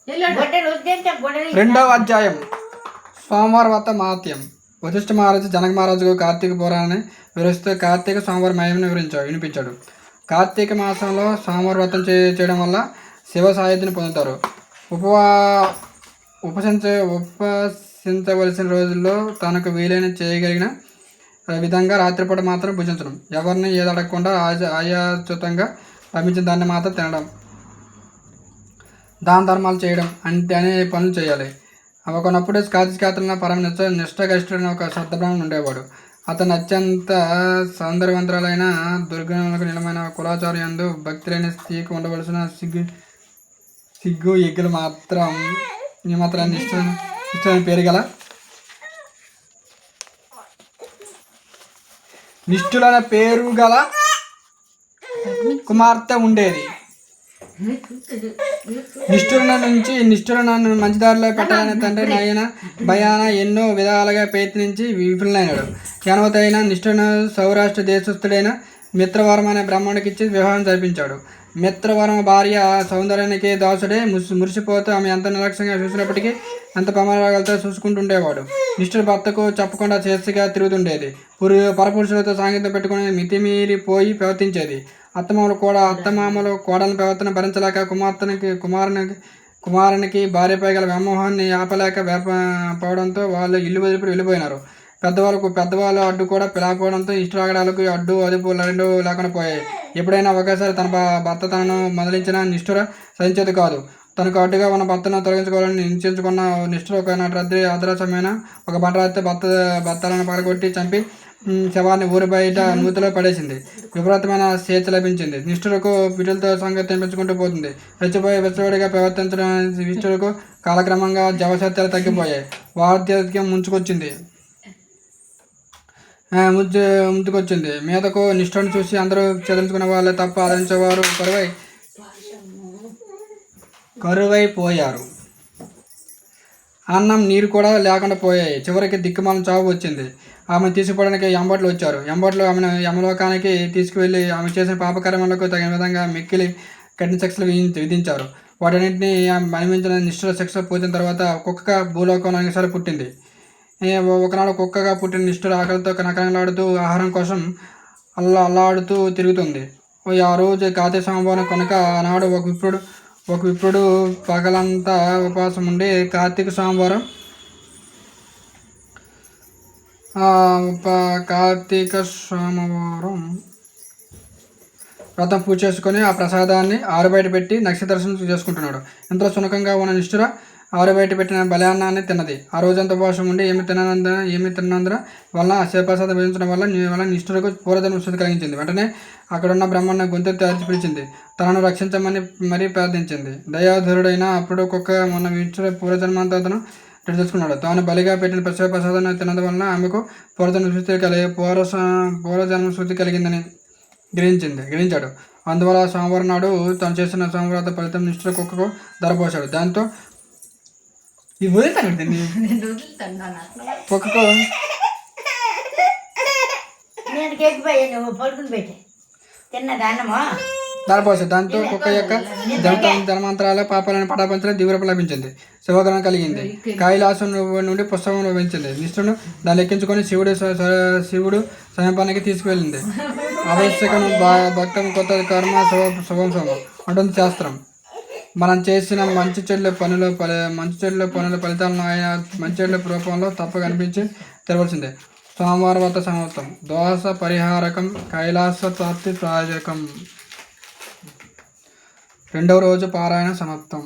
రెండవ అధ్యాయం సోమవార వ్రత మహాత్యం. వశిష్ఠ మహారాజు జనక మహారాజుకు కార్తీక పురాణాన్ని వివరిస్తూ కార్తీక సోమవార మహిమను వినిపించాడు. కార్తీక మాసంలో సోమవార వ్రతం చేయడం వల్ల శివ సాయుధ్యం పొందుతారు. ఉపసించవలసిన రోజుల్లో తనకు వీలైన చేయగలిగిన విధంగా రాత్రిపూట మాత్రం భుజించడం, ఎవరిని ఏది అడగకుండా ఆయాచితంగా లభించిన దాన్ని మాత్రం తినడం, దాన ధర్మాలు చేయడం అనే పనులు చేయాలి. ఒకనప్పుడు కాతికాతలను పరమ నిష్టగష్టుడైన ఒక శ్రద్ధబ్రాహ్మణుడు ఉండేవాడు. అతను అత్యంత సౌందర్యవంతురాలైన దుర్గుణములకు నిలమైన కులాచారి యందు భక్తి లేని స్త్రీకి ఉండవలసిన సిగ్గు ఎగ్గులు మాత్రం నిష్ఠులైన పేరు గల నిష్ఠులైన పేరు గల కుమార్తె ఉండేది. నిష్ఠులను మంచిదారిలో పెట్టాలని తండ్రి నాయన భయాన ఎన్నో విధాలుగా ప్రయత్నించి విఫలమైనాడు. జ్ఞానవతైన నిష్ఠులను సౌరాష్ట్ర దేశస్థుడైన మిత్రవరం అనే బ్రాహ్మణుడికి ఇచ్చి వివాహం జరిపించాడు. మిత్రవరం భార్య సౌందర్యానికి దాసుడే మురిసిపోతూ ఆమె ఎంత నిర్లక్ష్యంగా చూసినప్పటికీ ఎంత ప్రమాదాలతో చూసుకుంటుండేవాడు. నిష్ఠుడు భర్తకు చెప్పకుండా చేసిగా తిరుగుతుండేది. పరపురుషులతో సాంగత్యం పెట్టుకుని మితిమీరిపోయి ప్రవర్తించేది. అత్తమామలు కోడలను ప్రవర్తన భరించలేక కుమారునికి భార్యపై గల వ్యామోహాన్ని ఆపలేక పోవడంతో వాళ్ళు ఇల్లు వదిలిపి వెళ్ళిపోయినారు. పెద్దవాళ్ళు అడ్డు కూడా పిలకపోవడంతో ఇష్టరాగడాలకు అడ్డు అదుపు రెండు లేకుండా పోయాయి. ఎప్పుడైనా ఒకేసారి తన భర్త తనను మొదలించిన నిష్ఠుర సహించేది కాదు. తనకు అడ్డుగా ఉన్న భర్తను తొలగించుకోవాలని నిశ్చయించుకున్న నిష్ఠుడు ఒక రాత్రి అర్ధరాత్రమైన ఒక బండరాత్రి భర్తలను పడగొట్టి చంపి శవాన్ని ఊరి బయట నూతిలో పడేసింది. విపరీతమైన స్వేచ్ఛ లభించింది. నిష్ఠులకు పిల్లలతో సంగతి పెంచుకుంటూ పోతుంది. వెచ్చబడిగా ప్రవర్తించడం నిష్ఠులకు కాలక్రమంగా జవశక్తులు తగ్గిపోయాయి. వార్ధక్యం ముందుకొచ్చింది. మీదకు నిష్ఠుని చూసి అందరూ చదివించుకున్న వాళ్ళే తప్ప ఆదరించేవారు కరువైపోయారు. అన్నం నీరు కూడా లేకుండా పోయాయి. చివరికి దిక్కుమాలను చావు వచ్చింది. ఆమెను తీసుకుపోవడానికి ఎంబట్లు వచ్చారు. ఎంబట్లు ఆమెను యమలోకానికి తీసుకువెళ్ళి ఆమె చేసిన పాపకర్మలకు తగిన విధంగా మిక్కిలి కఠిన శిక్షలు విధించారు. వాటన్నింటినీ మనిమించిన నిష్ఠుల శిక్ష పూర్తిన తర్వాత కుక్క భూలోకంలో అనేకసారి పుట్టింది. ఒకనాడు కుక్కగా పుట్టిన నిష్ఠుడు ఆకలితో నకనలాడుతూ ఆహారం కోసం అల్లాడుతూ తిరుగుతుంది. ఆ రోజు కార్తీక సోమవారం కనుక ఆనాడు ఒక విప్రుడు పగలంతా ఉపవాసం ఉండి కార్తీక సోమవారం వ్రతం పూజ చేసుకొని ఆ ప్రసాదాన్ని ఆరుబయట పెట్టి నక్షత్ర దర్శనం చేసుకుంటున్నాడు. ఎంతో సునకంగా ఉన్న నిష్ఠుర ఆరుబయట పెట్టిన బలాన్నాన్ని తిన్నది. ఆ రోజంతా ఉపవాసం ఉండి ఏమి తిన్నందున వల్ల శివప్రసాదం భజించడం వల్ల నిష్ఠురకు పూర్వజన్మ శుద్ధి కలిగించింది. వెంటనే అక్కడున్న బ్రహ్మను గొంతెత్తి అరిచి పిలిచింది. తనను రక్షించమని మరీ ప్రార్థించింది. దయాధురుడైన అప్పుడు కుక్క మొన్న నిష్ఠుర పూర్వజన్మంతా అతను తెలుసుకున్నాడు. తాను బలిగా పెట్టిన ప్రసాదాన్ని తినడం వలన ఆమెకు పూర్వజన్మ శుద్ధి కలిగిందని గ్రహించాడు. అందువల్ల సోమవారం నాడు తాను చేసిన సోమవార ఫలితం నిష్ఠుర కుక్కకు ధరపోశాడు. దాంతో కుక్కకు ధరపోశాడు. దాంతో కుక్క యొక్క ధర్మాంతరాల పాపాలను పటాపంచడం దివ్యరూపం లభించింది. శివగ్రహం కలిగింది. కైలాసం నుండి పుస్తకం లభించింది. నిష్ఠును దాన్ని ఎక్కించుకొని శివుడు సమీపానికి తీసుకువెళ్ళింది. ఆవశ్యకం భక్తం కొత్త కర్మ శుభం అంటుంది శాస్త్రం. మనం చేసిన మంచి చెడ్ల పనుల ఫలితాలను ఆయన మంచి చెడ్ల రూపంలో తప్ప కనిపించి తెరవలసిందే. సోమవార వ్రత సమాప్తం. దోష పరిహారకం కైలాస ప్రాప్తి ప్రాజకం. రెండవ రోజు పారాయణ సమాప్తం.